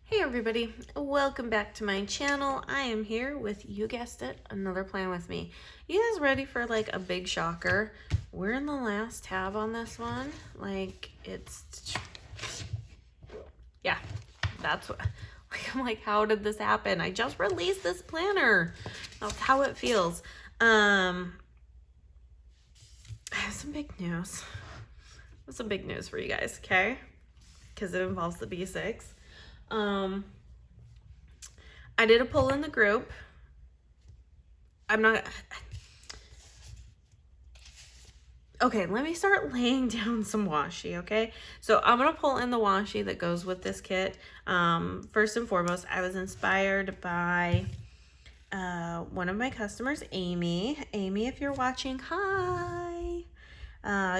Hey everybody, welcome back to my channel. I am here with, you guessed it, another plan with me. You guys ready for like a big shocker? We're in the last tab on this one. Yeah, that's what, I'm like, how did this happen? I just released this planner. That's how it feels. I have some big news. Some big news for you guys, okay? Because it involves the B6. I did a poll in the group. Okay, let me start laying down some washi, okay? So I'm gonna pull in the washi that goes with this kit. First and foremost, I was inspired by one of my customers, Amy. Amy, if you're watching, hi.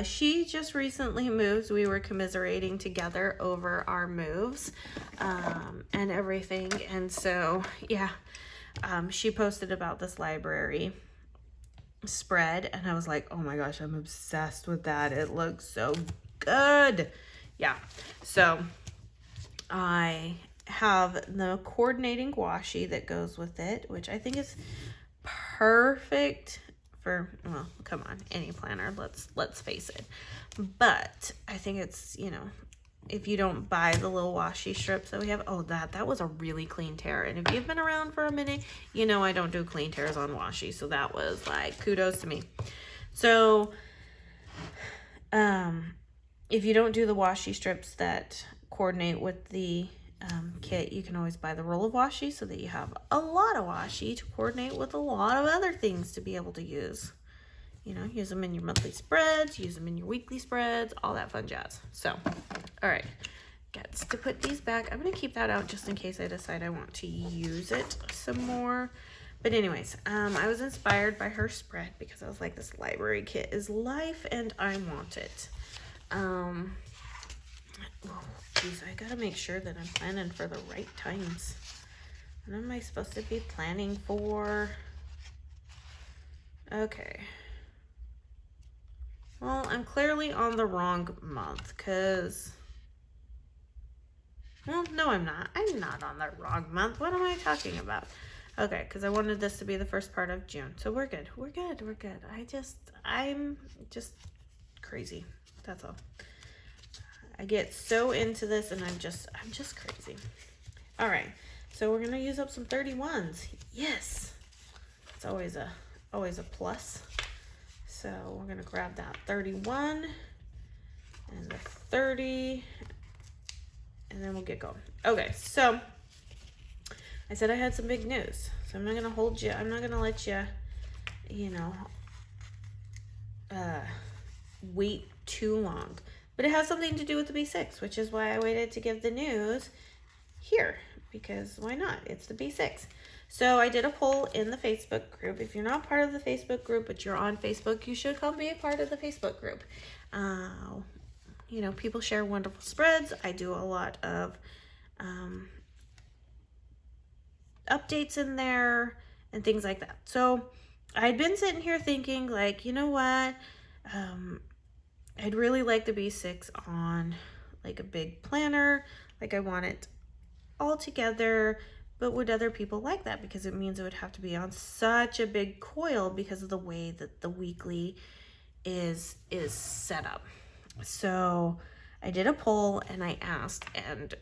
She just recently moved. We were commiserating together over our moves and everything. And so, yeah, she posted about this library spread and I was like, oh my gosh, I'm obsessed with that. It looks so good. Yeah. So I have the coordinating washi that goes with it, which I think is perfect for, well, come on, any planner, let's face it. But I think it's, you know, if you don't buy the little washi strips that we have, oh, that was a really clean tear. And if you've been around for a minute, you know I don't do clean tears on washi. So that was like, kudos to me. So if you don't do the washi strips that coordinate with the kit, you can always buy the roll of washi so that you have a lot of washi to coordinate with a lot of other things to be able to use. You know, use them in your monthly spreads, use them in your weekly spreads, all that fun jazz. So, all right, gets to put these back. I'm gonna keep that out just in case I decide I want to use it some more. But anyways, I was inspired by her spread because I was like, this library kit is life and I want it. Oh, geez, I gotta make sure that I'm planning for the right times. What am I supposed to be planning for? Okay. Well, I'm clearly on the wrong month because, well, no, I'm not. I'm not on the wrong month. What am I talking about? Okay, because I wanted this to be the first part of June. So we're good. We're good. We're good. I'm just crazy. That's all. I get so into this and I'm just crazy. All right. So we're going to use up some 31s. Yes. It's always a plus. So we're going to grab that 31 and the 30 and then we'll get going. Okay. So I said I had some big news. So I'm not going to hold you. I'm not going to let you, you know, wait too long. But it has something to do with the B6, which is why I waited to give the news here, because why not? It's the B6. So I did a poll in the Facebook group. If you're not part of the Facebook group, but you're on Facebook, you should come be a part of the Facebook group. You know, people share wonderful spreads. I do a lot of updates in there and things like that. So I'd been sitting here thinking like, you know what? I'd really like the B6 on like a big planner. Like I want it all together, but would other people like that? Because it means it would have to be on such a big coil because of the way that the weekly is set up. So I did a poll and I asked, and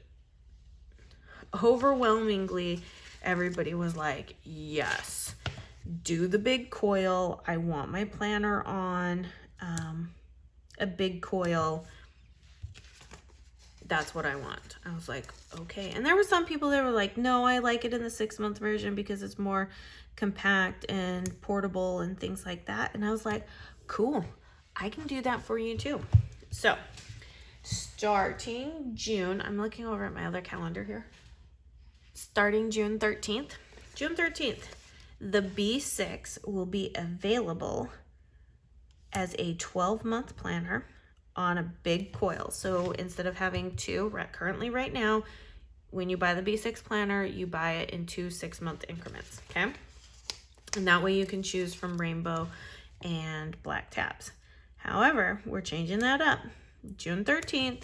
overwhelmingly everybody was like, yes, do the big coil. I want my planner on a big coil. That's what I want. I was like, okay. And there were some people that were like, no, I like it in the 6-month version because it's more compact and portable and things like that. And I was like, cool, I can do that for you too. So starting June, I'm looking over at my other calendar here. Starting June 13th, the B6 will be available as a 12-month planner on a big coil. So instead of having two, currently right now, when you buy the B6 planner, you buy it in 2 6-month increments, okay? And that way you can choose from rainbow and black tabs. However, we're changing that up. June 13th,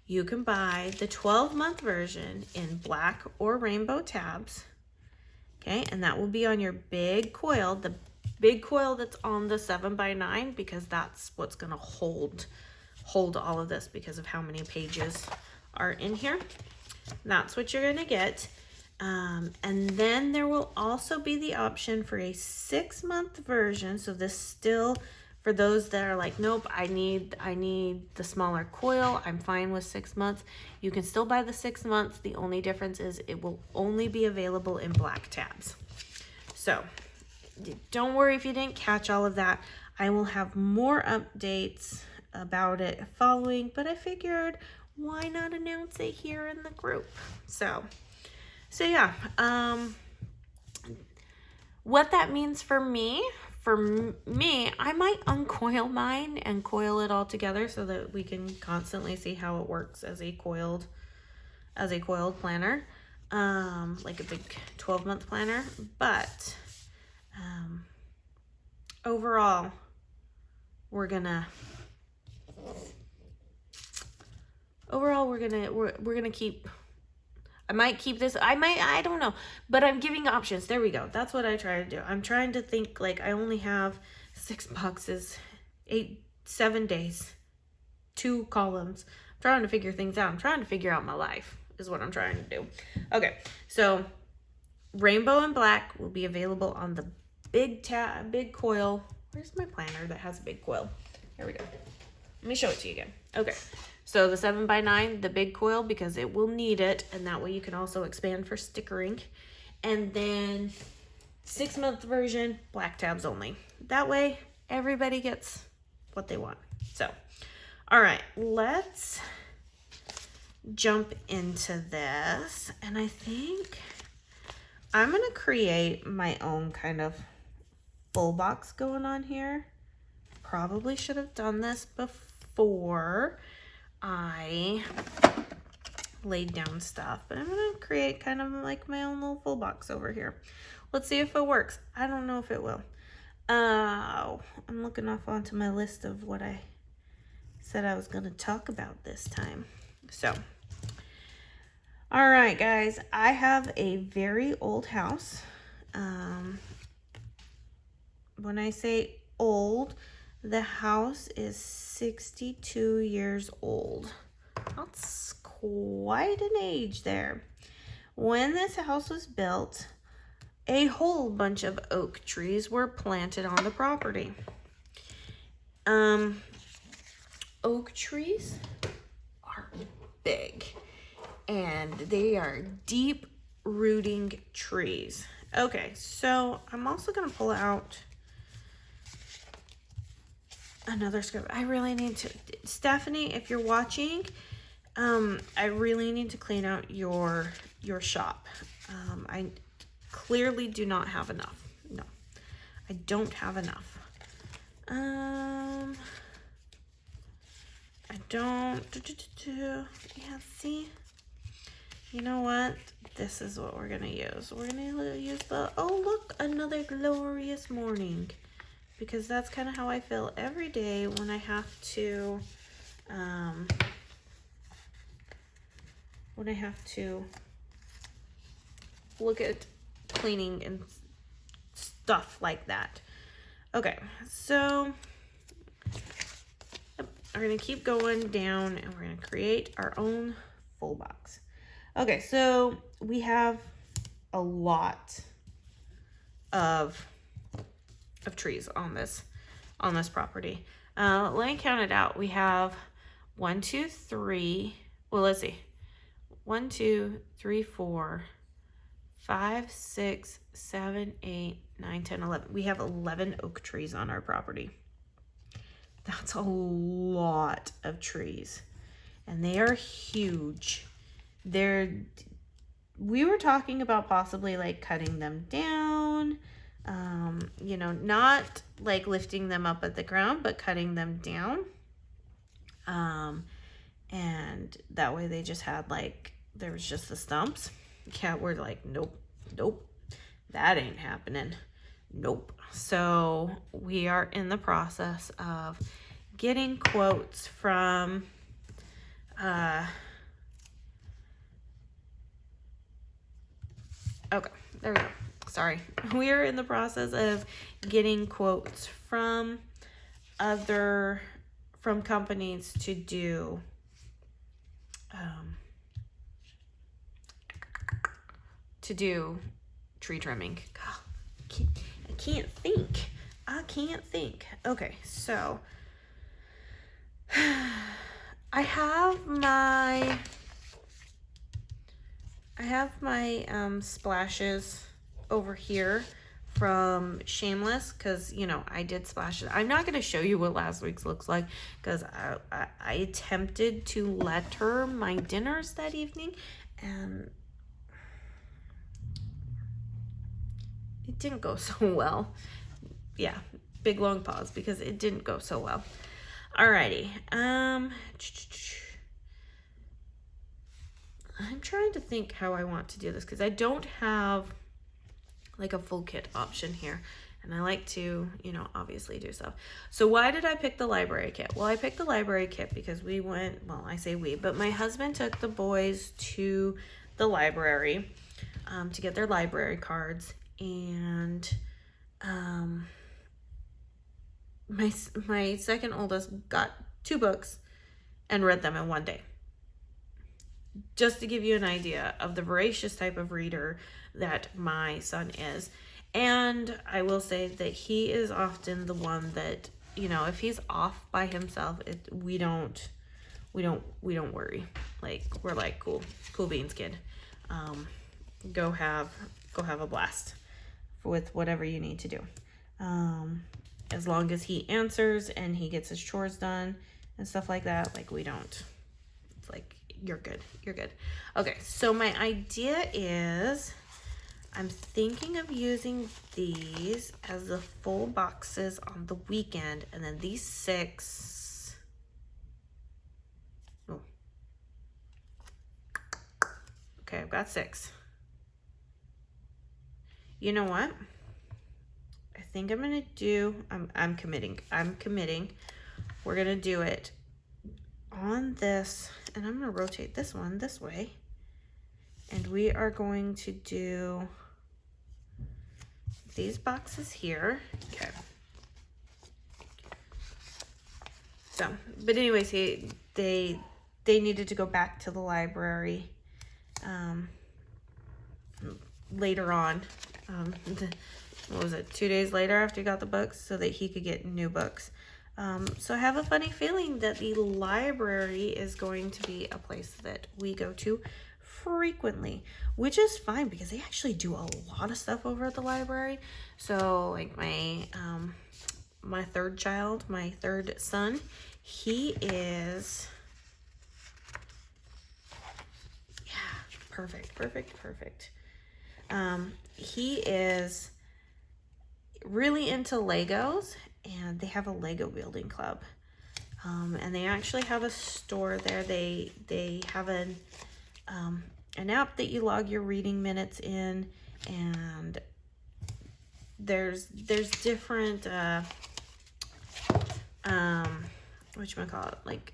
you can buy the 12-month version in black or rainbow tabs. Okay, and that will be on your big coil, the big coil that's on the 7x9, because that's what's gonna hold all of this because of how many pages are in here. That's what you're gonna get. And then there will also be the option for a 6-month version. So this still, for those that are like, nope, I need the smaller coil, I'm fine with 6 months. You can still buy the 6 months. The only difference is it will only be available in black tabs. So don't worry if you didn't catch all of that. I will have more updates about it following, but I figured why not announce it here in the group? So yeah, what that means for me, I might uncoil mine and coil it all together so that we can constantly see how it works as a coiled planner, like a big 12-month planner. But overall, we're gonna keep. I might keep this. I don't know, but I'm giving options. There we go. That's what I try to do. I'm trying to think, like, I only have 6 boxes, 7 days, 2 columns. I'm trying to figure things out. I'm trying to figure out my life is what I'm trying to do. Okay, so rainbow and black will be available on the big coil. Where's my planner that has a big coil? Here we go. Let me show it to you again. Okay. So the 7x9, the big coil, because it will need it, and that way you can also expand for stickering. And then 6-month version, black tabs only. That way everybody gets what they want. So, all right, let's jump into this. And I think I'm gonna create my own kind of full box going on here. Probably should have done this before I laid down stuff, but I'm gonna create kind of like my own little full box over here. Let's see if it works. I don't know if it will. I'm looking off onto my list of what I said I was gonna talk about this time. So, all right, guys, I have a very old house. When I say old, the house is 62 years old. That's quite an age there. When this house was built, a whole bunch of oak trees were planted on the property. Oak trees are big and they are deep rooting trees. Okay, so I'm also gonna pull out another script. I really need to, Stephanie, if you're watching, I really need to clean out your shop. I clearly do not have enough. No, I don't have enough. I don't. Yeah, see? You know what? This is what we're gonna use. We're gonna use the, oh look, another glorious morning. Because that's kind of how I feel every day when I have to, look at cleaning and stuff like that. Okay, so we're gonna keep going down and we're gonna create our own full box. Okay, so we have a lot of trees on this property. Let me count it out. We have 1, 2, 3. Well, let's see. 1, 2, 3, 4, 5, 6, 7, 8, 9, 10, 11. We have 11 oak trees on our property. That's a lot of trees, and they are huge. We were talking about possibly like cutting them down. You know, not like lifting them up at the ground, but cutting them down. And that way they just had like, there was just the stumps. Yeah, we're like, nope, that ain't happening. Nope. So we are in the process of getting quotes from Okay, there we go. Sorry. We are in the process of getting quotes from companies to do tree trimming. God, I can't think. Okay, so I have my splashes over here from Shameless, because you know I did splashes. I'm not going to show you what last week's looks like, because I attempted to letter my dinners that evening and it didn't go so well. Yeah, big long pause because it didn't go so well. Alrighty, I'm trying to think how I want to do this, because I don't have like a full kit option here, and I like to, you know, obviously do stuff. So why did I pick the library kit? Well, I picked the library kit because we went, well, I say we, but my husband took the boys to the library to get their library cards, and my second oldest got 2 books and read them in one day. Just to give you an idea of the voracious type of reader that my son is. And I will say that he is often the one that, you know, if he's off by himself, we don't worry. Like, we're like, cool beans, kid. Go have a blast with whatever you need to do. As long as he answers and he gets his chores done and stuff like that, like, we don't, it's like, you're good. Okay, so my idea is I'm thinking of using these as the full boxes on the weekend, and then these 6. Oh. Okay, I've got 6. You know what? I think I'm gonna do, I'm committing. We're gonna do it on this, and I'm gonna rotate this one this way, and we are going to do these boxes here. Okay. So, but anyways, they needed to go back to the library later on. What was it, 2 days later after he got the books, so that he could get new books. So I have a funny feeling that the library is going to be a place that we go to frequently, which is fine because they actually do a lot of stuff over at the library. So like my third child, my third son, he is, yeah, perfect. He is really into Legos, and they have a Lego building club, and they actually have a store there. They have an app that you log your reading minutes in, and there's different whatchamacallit, like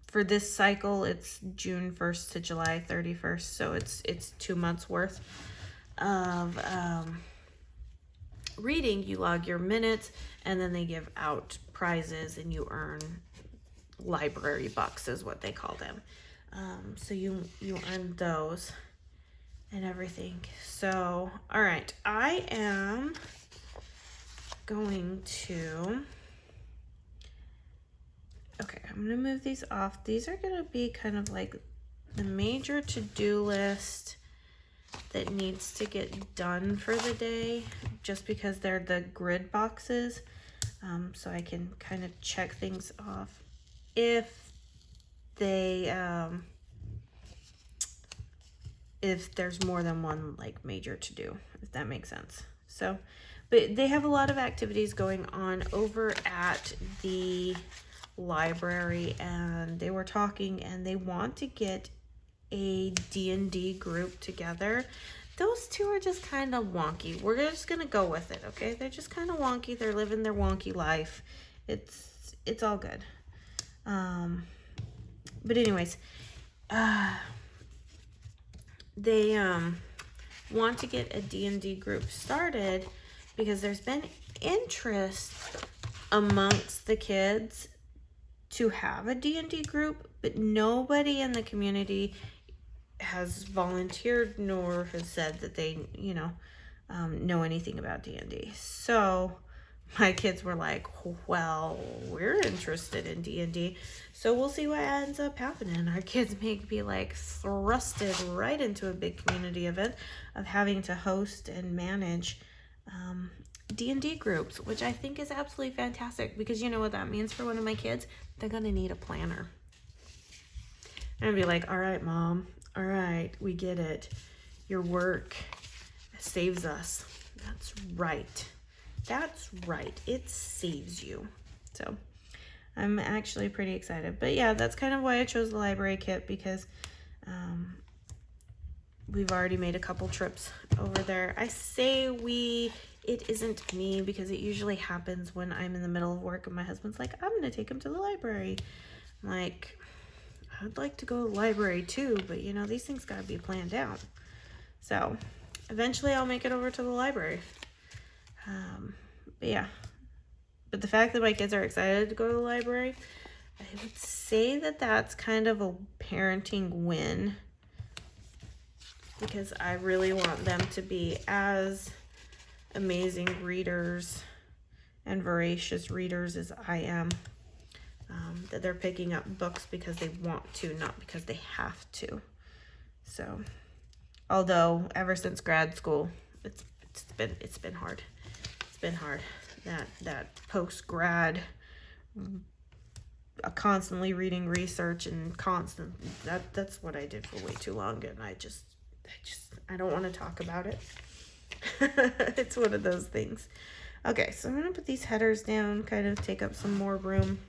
for this cycle it's June 1st to July 31st, so it's 2 months worth of reading. You log your minutes, and then they give out prizes, and you earn library bucks is what they call them. So you earn those and everything. So all right, I am going to, okay, I'm gonna move these off. These are gonna be kind of like the major to-do list that needs to get done for the day, just because they're the grid boxes, so I can kind of check things off if they if there's more than one like major to do, if that makes sense. So, but they have a lot of activities going on over at the library, and they were talking, and they want to get a D&D group together. Those two are just kind of wonky. We're just gonna go with it, okay? They're just kind of wonky. They're living their wonky life. It's all good. But anyways, they want to get a D&D group started because there's been interest amongst the kids to have a D&D group, but nobody in the community has volunteered nor has said that they, know anything about D&D. So my kids were like, well, we're interested in D&D, so we'll see what ends up happening. Our kids may be like thrusted right into a big community event of having to host and manage D&D groups, which I think is absolutely fantastic, because you know what that means for one of my kids? They're gonna need a planner. And I'd be like, all right, Mom, all right, we get it. Your work saves us. That's right. That's right. It saves you. So I'm actually pretty excited. But yeah, that's kind of why I chose the library kit, because we've already made a couple trips over there. I say we, it isn't me, because it usually happens when I'm in the middle of work and my husband's like, I'm going to take him to the library. I'm like, I'd like to go to the library too, but these things got to be planned out. So eventually I'll make it over to the library. But yeah, but the fact that my kids are excited to go to the library, I would say that that's kind of a parenting win, because I really want them to be as amazing readers and voracious readers as I am. That they're picking up books because they want to, not because they have to. So, although ever since grad school, it's been hard. It's been hard. That post grad, constantly reading research and that's what I did for way too long, and I don't want to talk about it. It's one of those things. Okay, so I'm gonna put these headers down, kind of take up some more room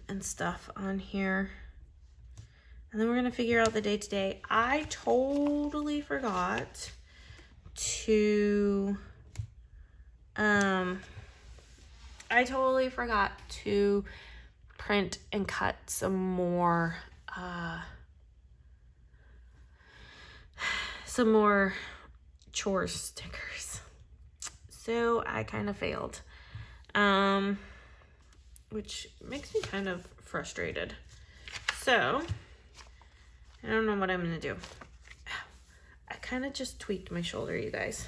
and stuff on here, and then we're gonna figure out the day-to-day. I totally forgot to print and cut some more chore stickers. So I kind of failed, which makes me kind of frustrated. So I don't know what I'm gonna do. I kind of just tweaked my shoulder, you guys.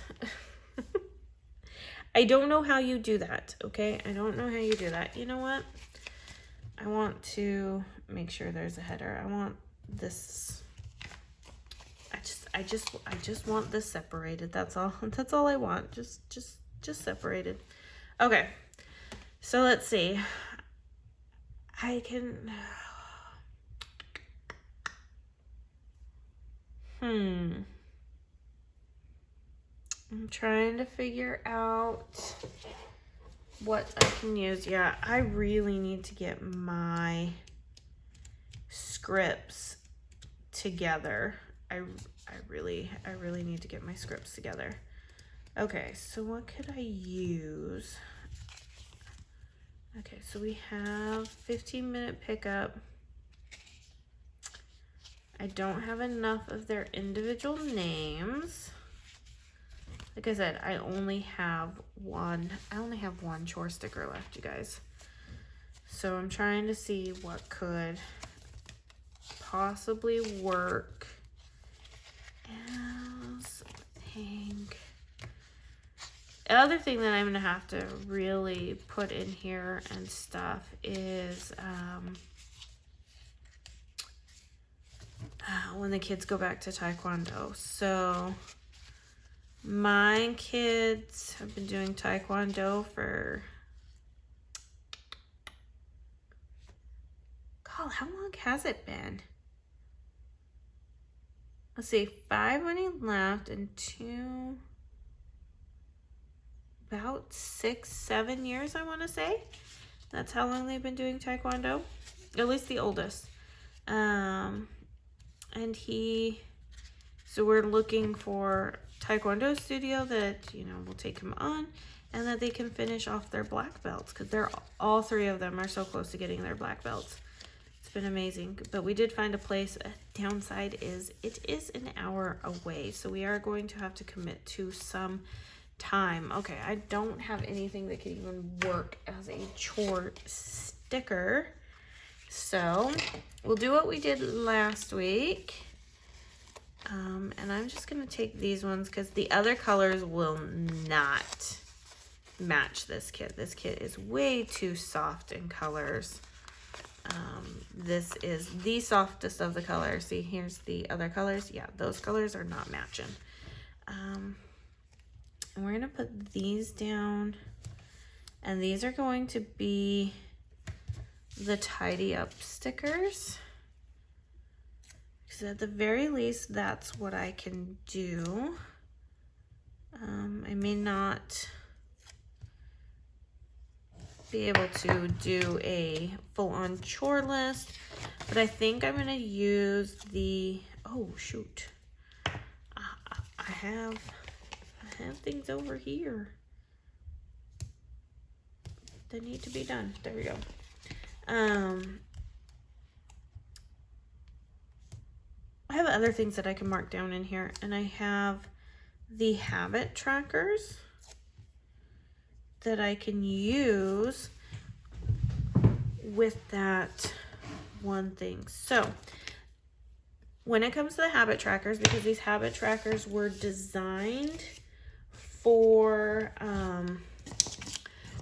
I don't know how you do that, okay? I don't know how you do that. You know what? I want to make sure there's a header. I want this. I just want this separated. That's all. That's all I want. Just separated. Okay. So let's see. I can. I'm trying to figure out what I can use. Yeah, I really need to get my scripts together. I really need to get my scripts together. Okay, so what could I use? Okay, so we have 15-minute pickup. I don't have enough of their individual names. Like I said, I only have one chore sticker left, you guys. So I'm trying to see what could possibly work as a thing. The other thing that I'm gonna have to really put in here and stuff is when the kids go back to Taekwondo. So my kids have been doing Taekwondo for, God, how long has it been? Let's see, 5 when he left and 2, about 6, 7 years, I want to say. That's how long they've been doing Taekwondo, at least the oldest. And so we're looking for Taekwondo studio that, will take him on, and that they can finish off their black belts, because all 3 of them are so close to getting their black belts. It's been amazing, but we did find a place. A downside is it is an hour away, so we are going to have to commit to some time. Okay, I don't have anything that could even work as a chore sticker, so we'll do what we did last week. And I'm just gonna take these ones because the other colors will not match this kit. This kit is way too soft in colors. This is the softest of the colors. See, here's the other colors. Yeah, those colors are not matching. And we're gonna put these down, and these are going to be the tidy up stickers. Because at the very least, that's what I can do. I may not be able to do a full-on chore list, but I think I'm gonna use the, oh shoot, I have things over here that need to be done. There we go. I have other things that I can mark down in here, and I have the habit trackers that I can use with that one thing. So when it comes to the habit trackers, because these habit trackers were designed for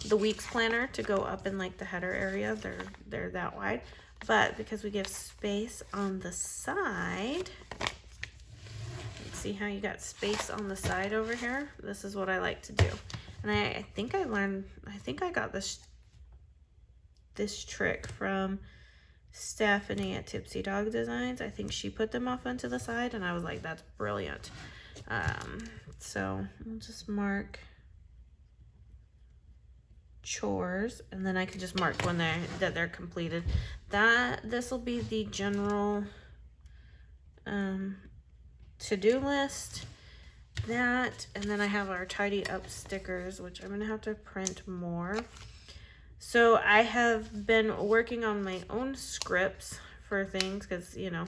the weeks planner to go up in like the header area, they're that wide. But because we give space on the side, see how you got space on the side over here? This is what I like to do. And I think I got this trick from Stephanie at Tipsy Dog Designs. I think she put them off onto the side, and I was like, that's brilliant. So we'll just mark chores, and then I can just mark when they're completed. This will be the general to-do list. That, and then I have our tidy up stickers, which I'm gonna have to print more. So I have been working on my own scripts for things, because you know,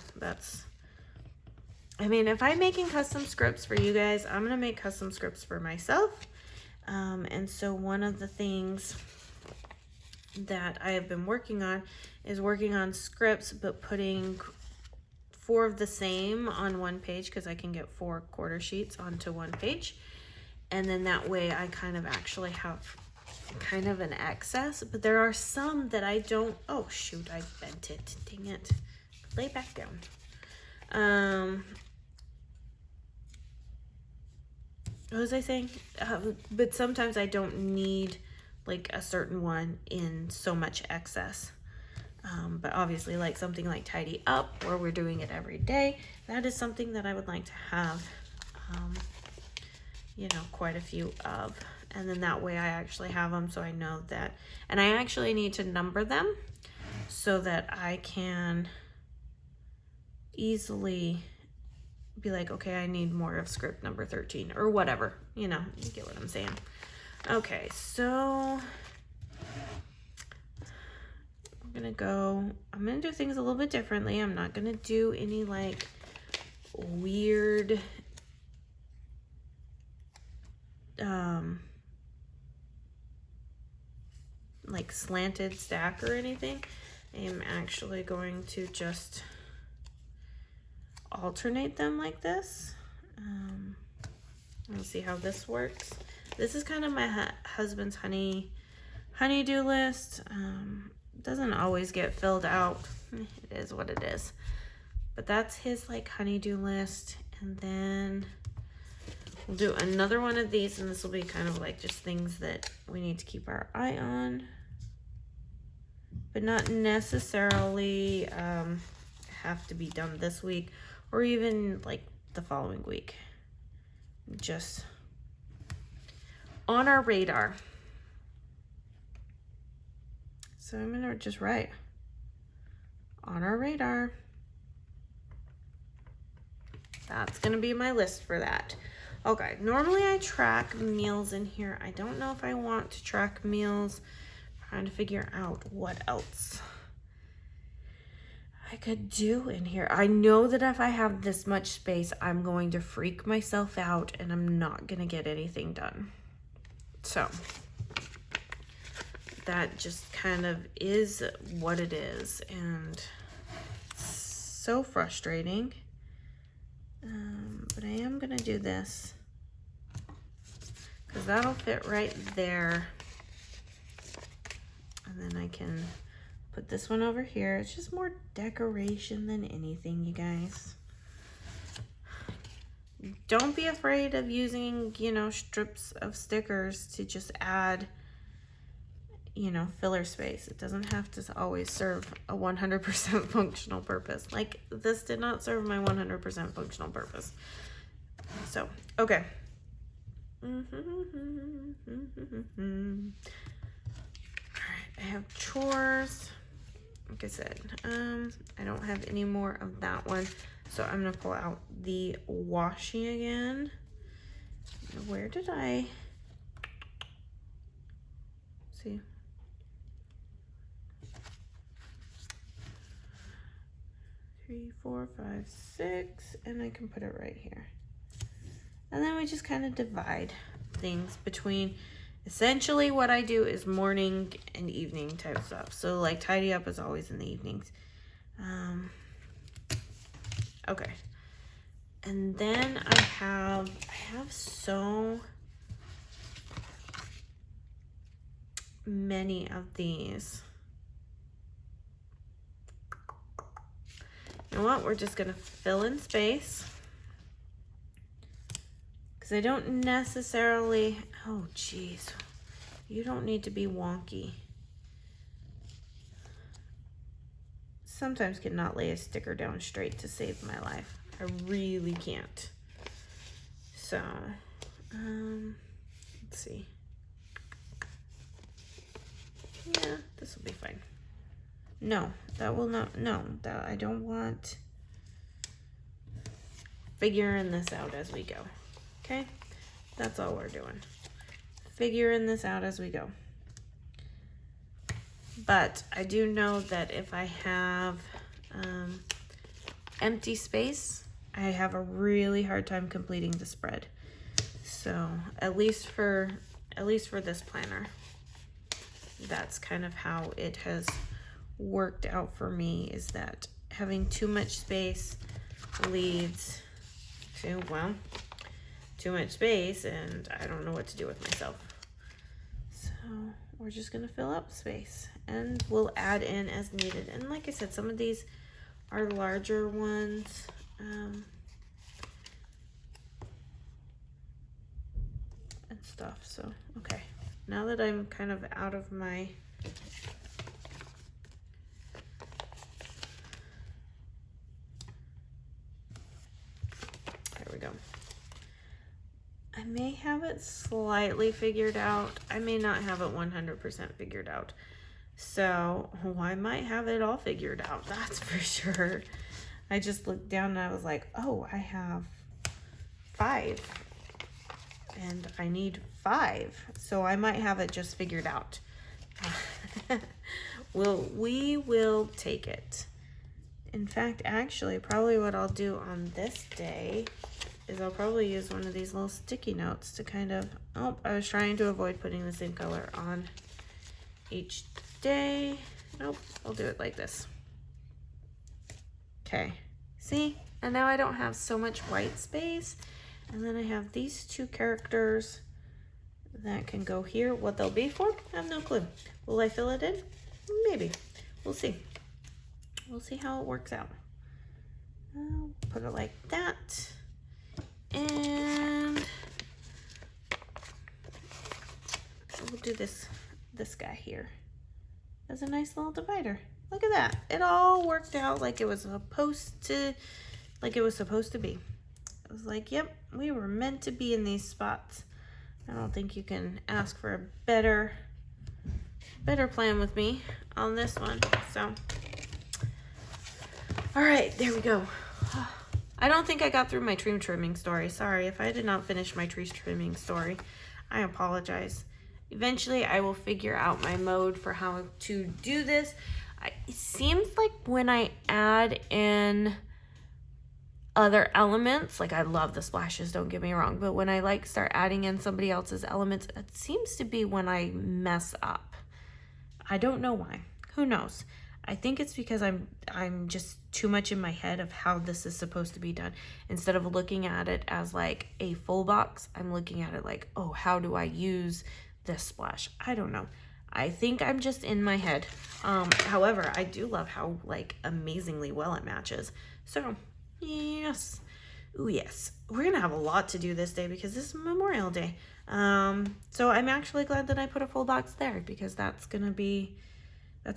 I mean, if I'm making custom scripts for you guys, I'm gonna make custom scripts for myself. And so one of the things that I have been working on is working on scripts, but putting 4 of the same on one page, because I can get 4 quarter sheets onto one page. And then that way I kind of actually have kind of an excess, but there are some that I don't, oh shoot, I bent it, dang it. Lay back down. What was I saying? But sometimes I don't need like a certain one in so much excess. But obviously, like something like tidy up, where we're doing it every day, that is something that I would like to have, you know, quite a few of. And then that way I actually have them, so I know that, and I actually need to number them so that I can easily be like, okay, I need more of script number 13 or whatever, you know, you get what I'm saying. Okay, so I'm gonna do things a little bit differently. I'm not gonna do any like weird like slanted stack or anything. I'm actually going to just alternate them like this. Let's see how this works. This is kind of my husband's honey-do list. Doesn't always get filled out. It is what it is. But that's his like honey-do list. And then we'll do another one of these, and this will be kind of like just things that we need to keep our eye on, but not necessarily have to be done this week or even like the following week. Just on our radar. So I'm gonna just write on our radar. That's gonna be my list for that. Okay, normally I track meals in here. I don't know if I want to track meals. I'm trying to figure out what else. I could do in here. I know that if I have this much space, I'm going to freak myself out and I'm not going to get anything done. So that just kind of is what it is, and it's so frustrating. But I am going to do this because that'll fit right there. And then I can put this one over here. It's just more decoration than anything, you guys. Don't be afraid of using, you know, strips of stickers to just add, you know, filler space. It doesn't have to always serve a 100% functional purpose. Like, this did not serve my 100% functional purpose. So, okay. I have chores. Like I said, I don't have any more of that one. So I'm gonna pull out the washi again. Where did I see? 3, 4, 5, 6, and I can put it right here. And then we just kind of divide things between, essentially what I do is morning and evening type stuff. So like tidy up is always in the evenings. Okay. And then I have so many of these. You know what? We're just gonna fill in space. Because I don't necessarily, oh geez, you don't need to be wonky. Sometimes cannot lay a sticker down straight to save my life. I really can't. So, let's see. Yeah, this will be fine. No, that will not, no, that I don't want. Figuring this out as we go. Okay, that's all we're doing. Figuring this out as we go. But I do know that if I have empty space, I have a really hard time completing the spread. So at least for this planner, that's kind of how it has worked out for me, is that having too much space leads to, well, too much space, and I don't know what to do with myself. So we're just gonna fill up space and we'll add in as needed. And like I said, some of these are larger ones. And stuff. So, okay. Now that I'm kind of out of my there we go. I may have it slightly figured out. I may not have it 100% figured out. So I might have it all figured out, that's for sure. I just looked down and I was like, oh, I have 5 and I need 5. So I might have it just figured out. We will take it. In fact, actually, probably what I'll do on this day is I'll probably use one of these little sticky notes to kind of, oh, I was trying to avoid putting the same color on each day. Nope, I'll do it like this. Okay, see? And now I don't have so much white space. And then I have these 2 characters that can go here. What they'll be for, I have no clue. Will I fill it in? Maybe. We'll see. We'll see how it works out. I'll put it like that. And we'll do this guy here as a nice little divider. Look at that. It all worked out like it was supposed to, be. I was like, yep, we were meant to be in these spots. I don't think you can ask for a better plan with me on this one. So, all right, there we go. I don't think I got through my tree trimming story. Sorry if I did not finish my tree trimming story. I apologize. Eventually, I will figure out my mode for how to do this. It seems like when I add in other elements, like I love the splashes, don't get me wrong, but when I like start adding in somebody else's elements, it seems to be when I mess up. I don't know why. Who knows? I think it's because I'm just too much in my head of how this is supposed to be done. Instead of looking at it as like a full box, I'm looking at it like, oh, how do I use this splash? I don't know. I think I'm just in my head. However, I do love how like amazingly well it matches. So yes. Ooh, yes. We're gonna have a lot to do this day because this is Memorial Day. So I'm actually glad that I put a full box there because that's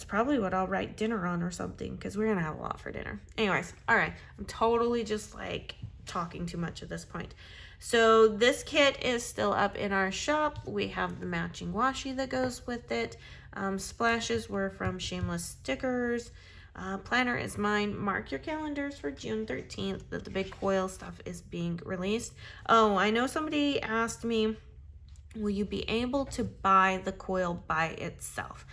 probably what I'll write dinner on or something because we're gonna have a lot for dinner. Anyways, all right. I'm totally just like talking too much at this point. So this kit is still up in our shop. We have the matching washi that goes with it. Splashes were from Shameless Stickers. Planner is mine. Mark your calendars for June 13th that the big coil stuff is being released. Oh, I know somebody asked me, will you be able to buy the coil by itself?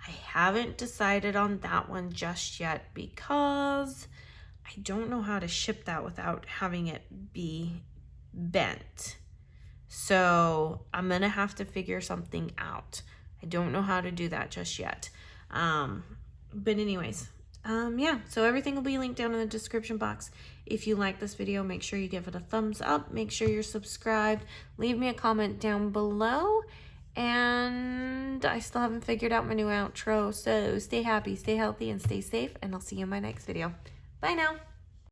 I haven't decided on that one just yet because I don't know how to ship that without having it be bent. So I'm gonna have to figure something out. I don't know how to do that just yet. But anyways, yeah, so everything will be linked down in the description box. If you like this video, make sure you give it a thumbs up. Make sure you're subscribed. Leave me a comment down below. And I still haven't figured out my new outro. So stay happy, stay healthy, and stay safe. And I'll see you in my next video. Bye now.